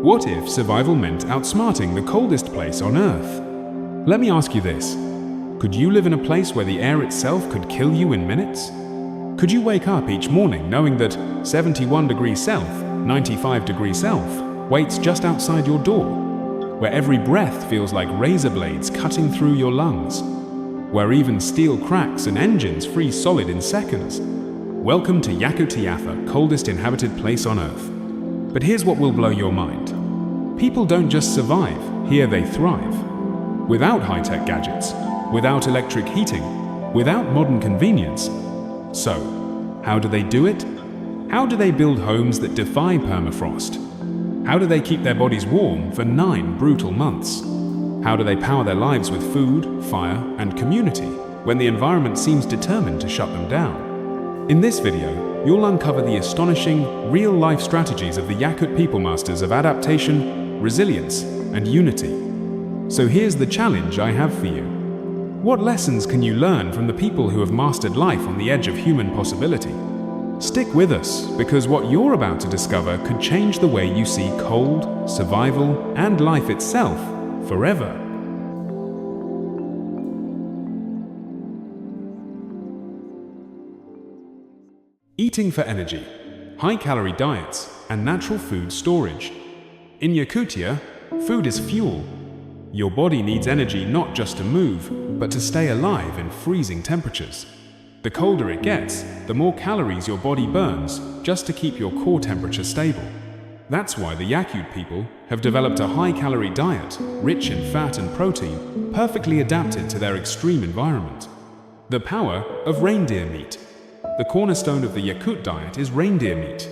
What if survival meant outsmarting the coldest place on Earth? Let me ask you this. Could you live in a place where the air itself could kill you in minutes? Could you wake up each morning knowing that 71 degrees south, 95 degrees south waits just outside your door, where every breath feels like razor blades cutting through your lungs, where even steel cracks and engines freeze solid in seconds? Welcome to Yakutia, coldest inhabited place on Earth. But here's what will blow your mind. People don't just survive, here they thrive. Without high-tech gadgets, without electric heating, without modern convenience. So, how do they do it? How do they build homes that defy permafrost? How do they keep their bodies warm for 9 brutal months? How do they power their lives with food, fire, and community when the environment seems determined to shut them down? In this video, you'll uncover the astonishing, real-life strategies of the Yakut people masters of adaptation, resilience, and unity. So here's the challenge I have for you. What lessons can you learn from the people who have mastered life on the edge of human possibility? Stick with us, because what you're about to discover could change the way you see cold, survival, and life itself forever. Eating for energy, high-calorie diets, and natural food storage. In Yakutia, food is fuel. Your body needs energy not just to move, but to stay alive in freezing temperatures. The colder it gets, the more calories your body burns just to keep your core temperature stable. That's why the Yakut people have developed a high-calorie diet, rich in fat and protein, perfectly adapted to their extreme environment. The power of reindeer meat. The cornerstone of the Yakut diet is reindeer meat.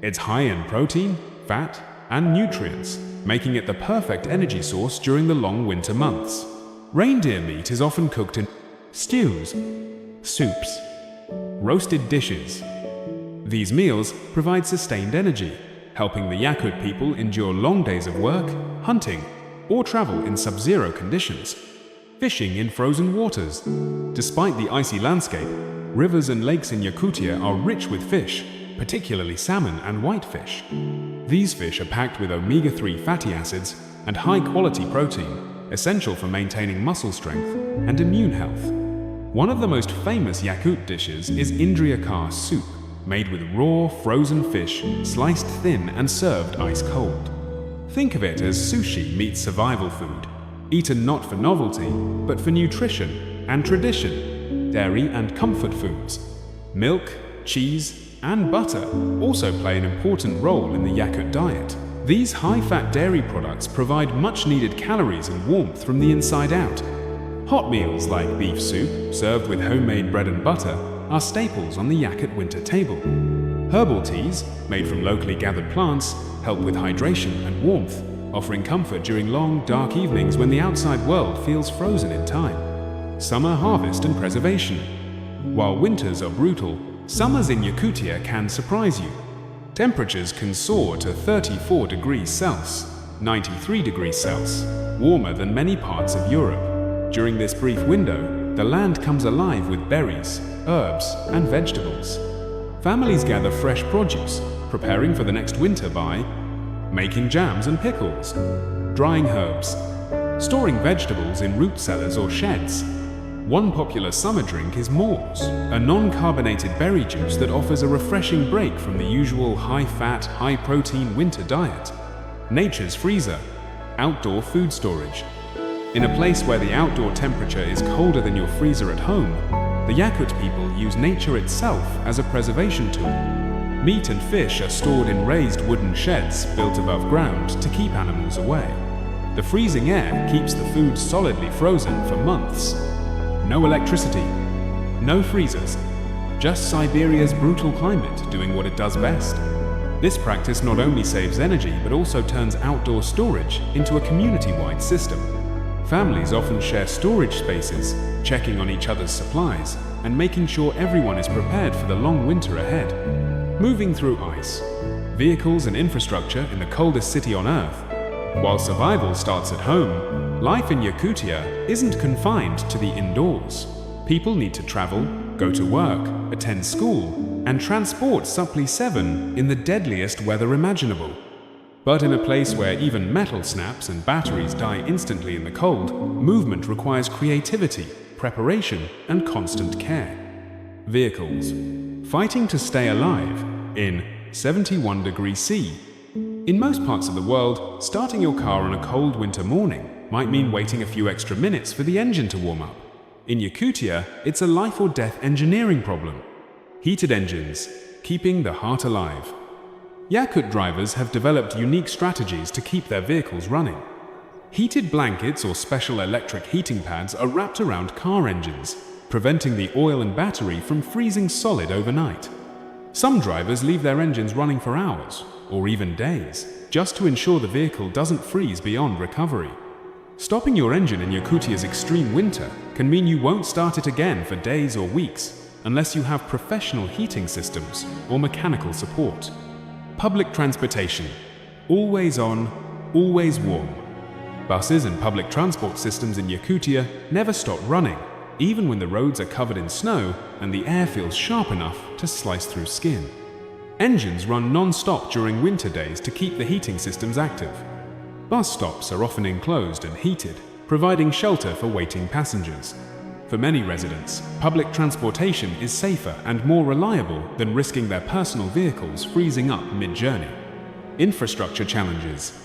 It's high in protein, fat, and nutrients, making it the perfect energy source during the long winter months. Reindeer meat is often cooked in stews, soups, roasted dishes. These meals provide sustained energy, helping the Yakut people endure long days of work, hunting, or travel in sub-zero conditions. Fishing in frozen waters. Despite the icy landscape, rivers and lakes in Yakutia are rich with fish, particularly salmon and whitefish. These fish are packed with omega-3 fatty acids and high-quality protein, essential for maintaining muscle strength and immune health. One of the most famous Yakut dishes is Indriakar soup, made with raw, frozen fish, sliced thin and served ice-cold. Think of it as sushi meets survival food, eaten not for novelty, but for nutrition and tradition. Dairy and comfort foods. Milk, cheese, and butter also play an important role in the Yakut diet. These high-fat dairy products provide much-needed calories and warmth from the inside out. Hot meals like beef soup, served with homemade bread and butter, are staples on the Yakut winter table. Herbal teas, made from locally gathered plants, help with hydration and warmth, offering comfort during long, dark evenings when the outside world feels frozen in time. Summer harvest and preservation. While winters are brutal, summers in Yakutia can surprise you. Temperatures can soar to 34 degrees Celsius, 93 degrees Celsius, warmer than many parts of Europe. During this brief window, the land comes alive with berries, herbs, and vegetables. Families gather fresh produce, preparing for the next winter by making jams and pickles, drying herbs, storing vegetables in root cellars or sheds. One popular summer drink is Mors, a non-carbonated berry juice that offers a refreshing break from the usual high-fat, high-protein winter diet. Nature's freezer, outdoor food storage. In a place where the outdoor temperature is colder than your freezer at home, the Yakut people use nature itself as a preservation tool. Meat and fish are stored in raised wooden sheds built above ground to keep animals away. The freezing air keeps the food solidly frozen for months. No electricity, no freezers, just Siberia's brutal climate doing what it does best. This practice not only saves energy but also turns outdoor storage into a community-wide system. Families often share storage spaces, checking on each other's supplies and making sure everyone is prepared for the long winter ahead. Moving through ice, vehicles and infrastructure in the coldest city on Earth. While survival starts at home, life in Yakutia isn't confined to the indoors. People need to travel, go to work, attend school, and transport Supply 7 in the deadliest weather imaginable. But in a place where even metal snaps and batteries die instantly in the cold, movement requires creativity, preparation, and constant care. Vehicles. Fighting to stay alive in 71 degrees C. In most parts of the world, starting your car on a cold winter morning might mean waiting a few extra minutes for the engine to warm up. In Yakutia, it's a life or death engineering problem. Heated engines, keeping the heart alive. Yakut drivers have developed unique strategies to keep their vehicles running. Heated blankets or special electric heating pads are wrapped around car engines, preventing the oil and battery from freezing solid overnight. Some drivers leave their engines running for hours, or even days, just to ensure the vehicle doesn't freeze beyond recovery. Stopping your engine in Yakutia's extreme winter can mean you won't start it again for days or weeks, unless you have professional heating systems or mechanical support. Public transportation. Always on, always warm. Buses and public transport systems in Yakutia never stop running, even when the roads are covered in snow and the air feels sharp enough to slice through skin. Engines run non-stop during winter days to keep the heating systems active. Bus stops are often enclosed and heated, providing shelter for waiting passengers. For many residents, public transportation is safer and more reliable than risking their personal vehicles freezing up mid-journey. Infrastructure challenges.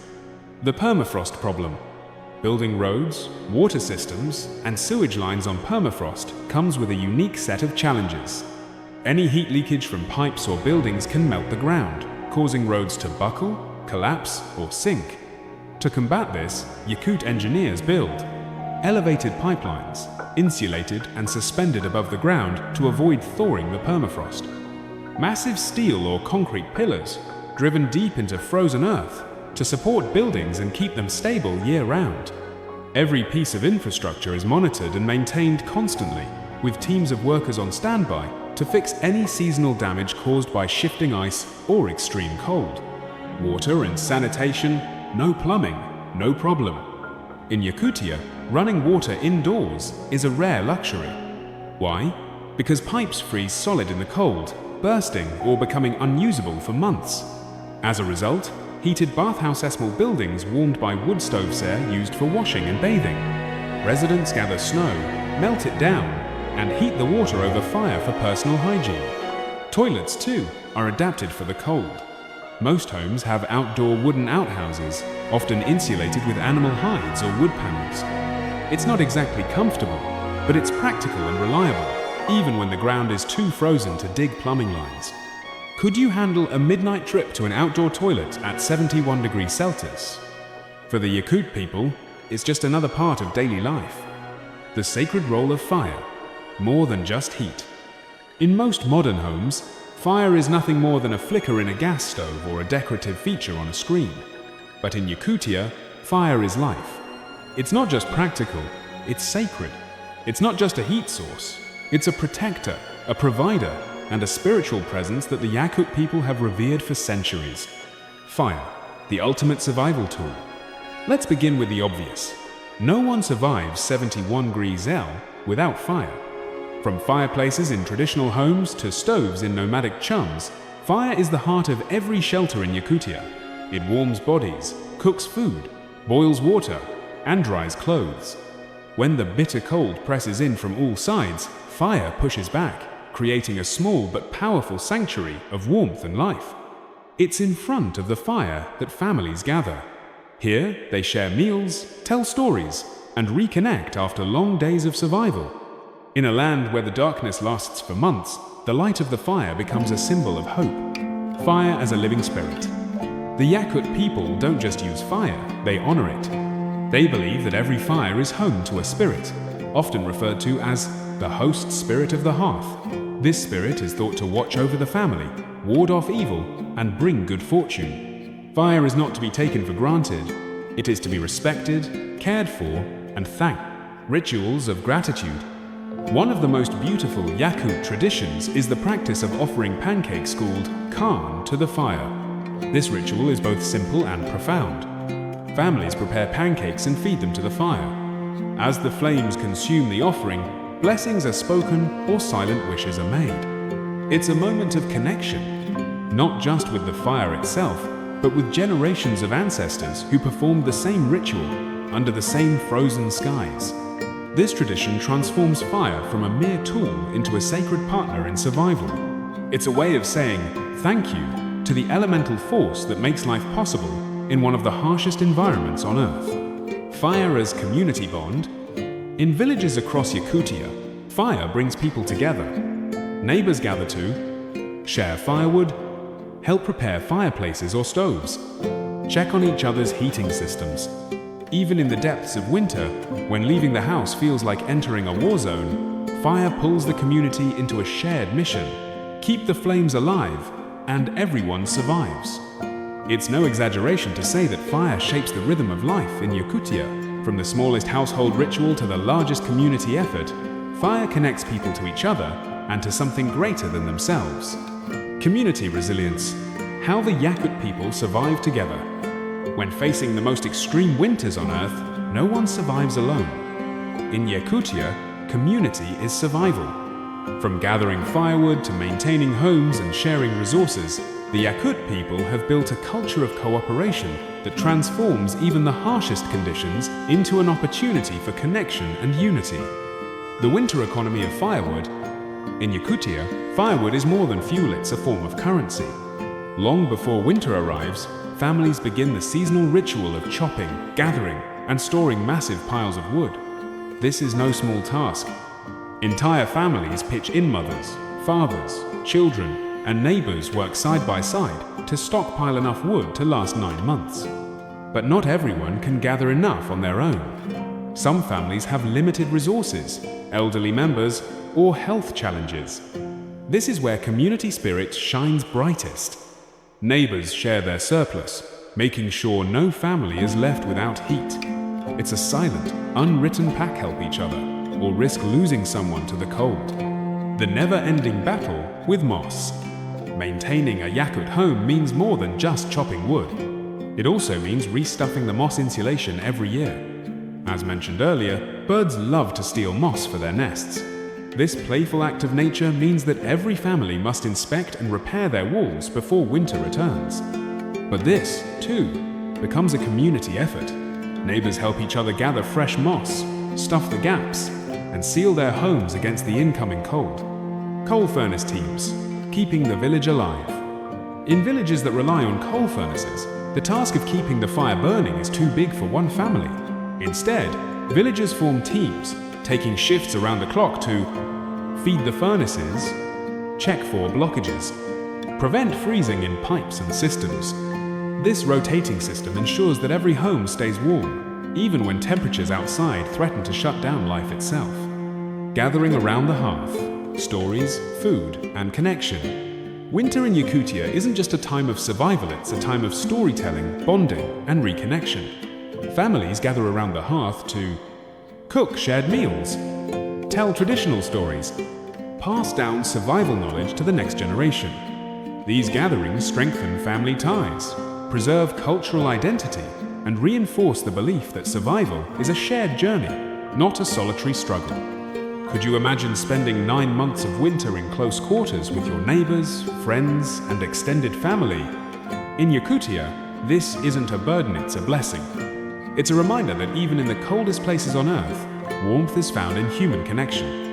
The permafrost problem. Building roads, water systems, and sewage lines on permafrost comes with a unique set of challenges. Any heat leakage from pipes or buildings can melt the ground, causing roads to buckle, collapse, or sink. To combat this, Yakut engineers build elevated pipelines, insulated and suspended above the ground to avoid thawing the permafrost. Massive steel or concrete pillars, driven deep into frozen earth, to support buildings and keep them stable year-round. Every piece of infrastructure is monitored and maintained constantly, with teams of workers on standby to fix any seasonal damage caused by shifting ice or extreme cold. Water and sanitation, no plumbing, no problem. In Yakutia, running water indoors is a rare luxury. Why? Because pipes freeze solid in the cold, bursting or becoming unusable for months. As a result, heated bathhouse-esque buildings warmed by wood stoves are used for washing and bathing. Residents gather snow, melt it down, and heat the water over fire for personal hygiene. Toilets, too, are adapted for the cold. Most homes have outdoor wooden outhouses, often insulated with animal hides or wood panels. It's not exactly comfortable, but it's practical and reliable, even when the ground is too frozen to dig plumbing lines. Could you handle a midnight trip to an outdoor toilet at 71 degrees Celsius? For the Yakut people, it's just another part of daily life. The sacred role of fire, more than just heat. In most modern homes, fire is nothing more than a flicker in a gas stove or a decorative feature on a screen. But in Yakutia, fire is life. It's not just practical, it's sacred. It's not just a heat source, it's a protector, a provider, and a spiritual presence that the Yakut people have revered for centuries. Fire, the ultimate survival tool. Let's begin with the obvious. No one survives 71 degrees L without fire. From fireplaces in traditional homes to stoves in nomadic chums, fire is the heart of every shelter in Yakutia. It warms bodies, cooks food, boils water, and dries clothes. When the bitter cold presses in from all sides, fire pushes back, creating a small but powerful sanctuary of warmth and life. It's in front of the fire that families gather. Here, they share meals, tell stories, and reconnect after long days of survival. In a land where the darkness lasts for months, the light of the fire becomes a symbol of hope. Fire as a living spirit. The Yakut people don't just use fire, they honor it. They believe that every fire is home to a spirit, often referred to as the host spirit of the hearth. This spirit is thought to watch over the family, ward off evil, and bring good fortune. Fire is not to be taken for granted. It is to be respected, cared for, and thanked. Rituals of gratitude. One of the most beautiful Yakut traditions is the practice of offering pancakes called khan to the fire. This ritual is both simple and profound. Families prepare pancakes and feed them to the fire. As the flames consume the offering, blessings are spoken or silent wishes are made. It's a moment of connection, not just with the fire itself, but with generations of ancestors who performed the same ritual under the same frozen skies. This tradition transforms fire from a mere tool into a sacred partner in survival. It's a way of saying thank you to the elemental force that makes life possible in one of the harshest environments on Earth. Fire as community bond. In villages across Yakutia, fire brings people together. Neighbors gather to share firewood, help prepare fireplaces or stoves, check on each other's heating systems. Even in the depths of winter, when leaving the house feels like entering a war zone, fire pulls the community into a shared mission: keep the flames alive, and everyone survives. It's no exaggeration to say that fire shapes the rhythm of life in Yakutia. From the smallest household ritual to the largest community effort, fire connects people to each other and to something greater than themselves. Community resilience. How the Yakut people survive together. When facing the most extreme winters on Earth, no one survives alone. In Yakutia, community is survival. From gathering firewood to maintaining homes and sharing resources, the Yakut people have built a culture of cooperation that transforms even the harshest conditions into an opportunity for connection and unity. The winter economy of firewood. In Yakutia, firewood is more than fuel, it's a form of currency. Long before winter arrives, families begin the seasonal ritual of chopping, gathering, and storing massive piles of wood. This is no small task. Entire families pitch in. Mothers, fathers, children, and neighbors work side by side to stockpile enough wood to last 9 months. But not everyone can gather enough on their own. Some families have limited resources, elderly members, or health challenges. This is where community spirit shines brightest. Neighbors share their surplus, making sure no family is left without heat. It's a silent, unwritten pact: help each other, or risk losing someone to the cold. The never-ending battle with moss. Maintaining a Yakut home means more than just chopping wood. It also means restuffing the moss insulation every year. As mentioned earlier, birds love to steal moss for their nests. This playful act of nature means that every family must inspect and repair their walls before winter returns. But this, too, becomes a community effort. Neighbors help each other gather fresh moss, stuff the gaps, and seal their homes against the incoming cold. Coal furnace teams, keeping the village alive. In villages that rely on coal furnaces, the task of keeping the fire burning is too big for one family. Instead, villagers form teams, taking shifts around the clock to feed the furnaces, check for blockages, prevent freezing in pipes and systems. This rotating system ensures that every home stays warm, even when temperatures outside threaten to shut down life itself. Gathering around the hearth, stories, food, and connection. Winter in Yakutia isn't just a time of survival, it's a time of storytelling, bonding, and reconnection. Families gather around the hearth to cook shared meals, tell traditional stories, pass down survival knowledge to the next generation. These gatherings strengthen family ties, preserve cultural identity, and reinforce the belief that survival is a shared journey, not a solitary struggle. Could you imagine spending 9 months of winter in close quarters with your neighbors, friends, and extended family? In Yakutia, this isn't a burden, it's a blessing. It's a reminder that even in the coldest places on Earth, warmth is found in human connection.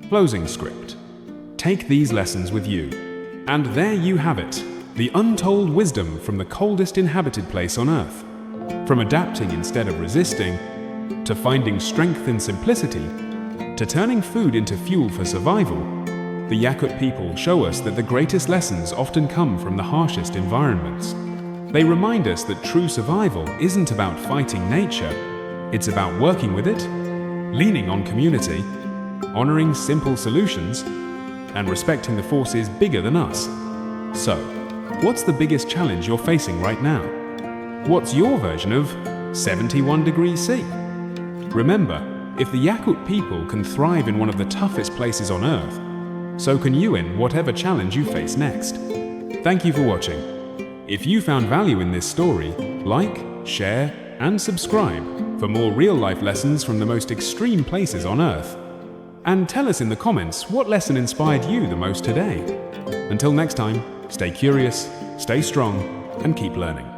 Closing script. Take these lessons with you. And there you have it, the untold wisdom from the coldest inhabited place on Earth. From adapting instead of resisting, to finding strength in simplicity, to turning food into fuel for survival, the Yakut people show us that the greatest lessons often come from the harshest environments. They remind us that true survival isn't about fighting nature, It's about working with it, leaning on community, honoring simple solutions, and respecting the forces bigger than us. So, what's the biggest challenge you're facing right now? What's your version of 71 degrees C? Remember, if the Yakut people can thrive in one of the toughest places on Earth, so can you in whatever challenge you face next. Thank you for watching. If you found value in this story, like, share, and subscribe for more real-life lessons from the most extreme places on Earth. And tell us in the comments what lesson inspired you the most today. Until next time, stay curious, stay strong, and keep learning.